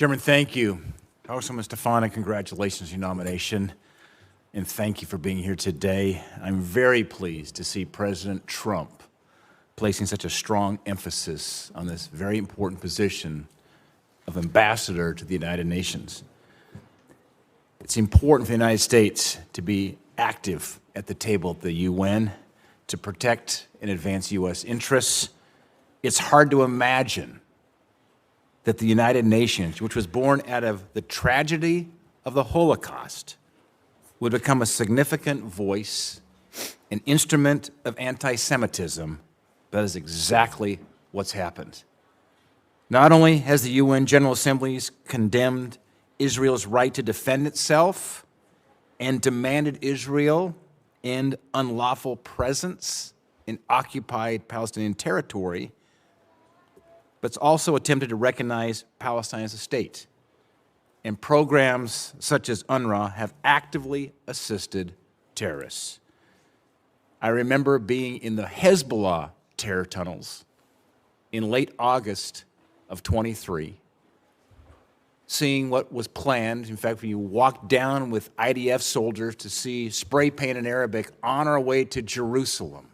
Chairman, thank you. Congresswoman Stefanik, congratulations on your nomination, and thank you for being here today. I'm very pleased to see President Trump placing such a strong emphasis on this very important position of ambassador to the United Nations. It's important for the United States to be active at the table at the UN to protect and advance U.S. interests. It's hard to imagine that the United Nations, which was born out of the tragedy of the Holocaust, would become a significant voice, an instrument of anti-Semitism. That is exactly what's happened. Not only has the UN General Assembly condemned Israel's right to defend itself and demanded Israel end unlawful presence in occupied Palestinian territory, but it's also attempted to recognize Palestine as a state. And programs such as UNRWA have actively assisted terrorists. I remember being in the Hezbollah terror tunnels in late August of 23, seeing what was planned. In fact, when you walk down with IDF soldiers to see spray paint in Arabic on our way to Jerusalem.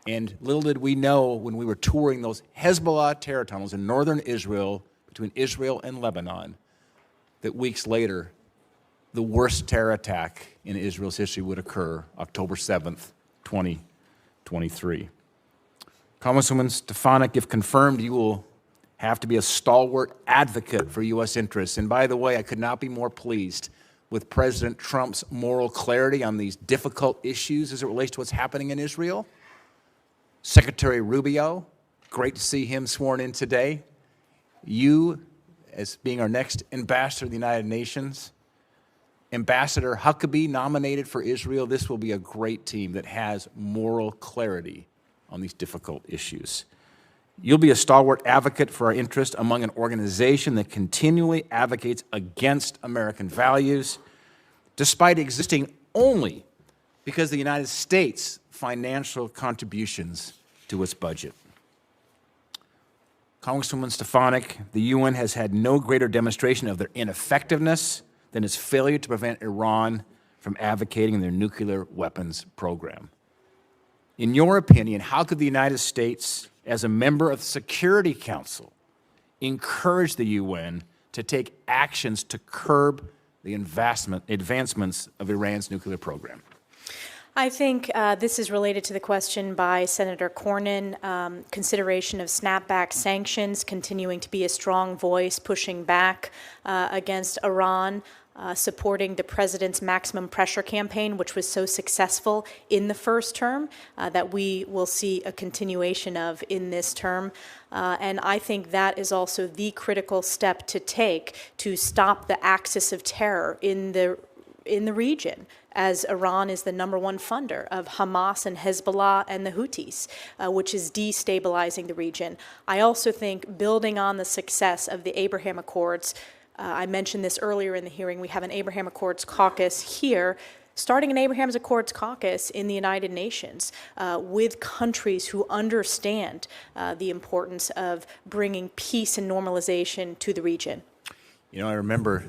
And little did we know when we were touring those Hezbollah terror tunnels in northern Israel, between Israel and Lebanon, that weeks later, the worst terror attack in Israel's history would occur, October 7th, 2023. Congresswoman Stefanik, if confirmed, you will have to be a stalwart advocate for U.S. interests. And by the way, I could not be more pleased with President Trump's moral clarity on these difficult issues as it relates to what's happening in Israel. Secretary Rubio, great to see him sworn in today. You, as being our next ambassador to the United Nations, Ambassador Huckabee nominated for Israel. This will be a great team that has moral clarity on these difficult issues. You'll be a stalwart advocate for our interest among an organization that continually advocates against American values, despite existing only because the United States' financial contributions to its budget. Congresswoman Stefanik, the UN has had no greater demonstration of their ineffectiveness than its failure to prevent Iran from advocating their nuclear weapons program. In your opinion, how could the United States, as a member of the Security Council, encourage the UN to take actions to curb the advancements of Iran's nuclear program? I think this is related to the question by Senator Cornyn, consideration of snapback sanctions, continuing to be a strong voice, pushing back against Iran, supporting the president's maximum pressure campaign, which was so successful in the first term, that we will see a continuation of in this term. And I think that is also the critical step to take to stop the axis of terror in the region, as Iran is the #1 funder of Hamas and Hezbollah and the Houthis, which is destabilizing the region. I also think building on the success of the Abraham Accords, I mentioned this earlier in the hearing, we have an Abraham Accords caucus here, starting an Abraham Accords caucus in the United Nations with countries who understand the importance of bringing peace and normalization to the region. You know, I remember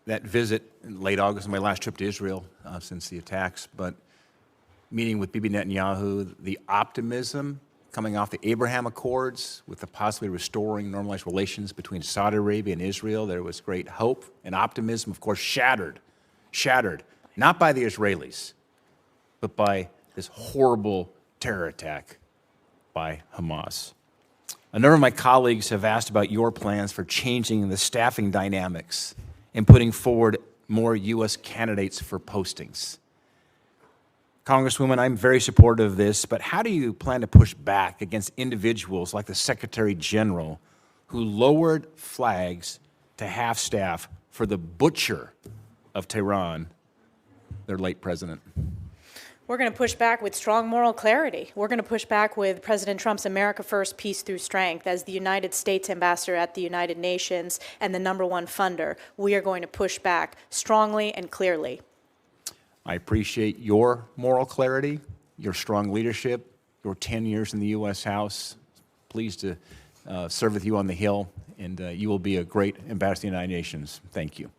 that visit in late August, my last trip to Israel since the attacks, but meeting with Bibi Netanyahu, the optimism coming off the Abraham Accords with the possibly restoring normalized relations between Saudi Arabia and Israel, there was great hope and optimism, of course, shattered, not by the Israelis, but by this horrible terror attack by Hamas. A number of my colleagues have asked about your plans for changing the staffing dynamics and putting forward more U.S. candidates for postings. Congresswoman, I'm very supportive of this, but how do you plan to push back against individuals like the Secretary General who lowered flags to half-staff for the butcher of Tehran, their late president? We're going to push back with strong moral clarity. We're going to push back with President Trump's America First, Peace Through Strength. As the United States ambassador at the United Nations and the #1 funder, we are going to push back strongly and clearly. I appreciate your moral clarity, your strong leadership, your 10 years in the U.S. House. Pleased to serve with you on the Hill, and you will be a great ambassador to the United Nations. Thank you.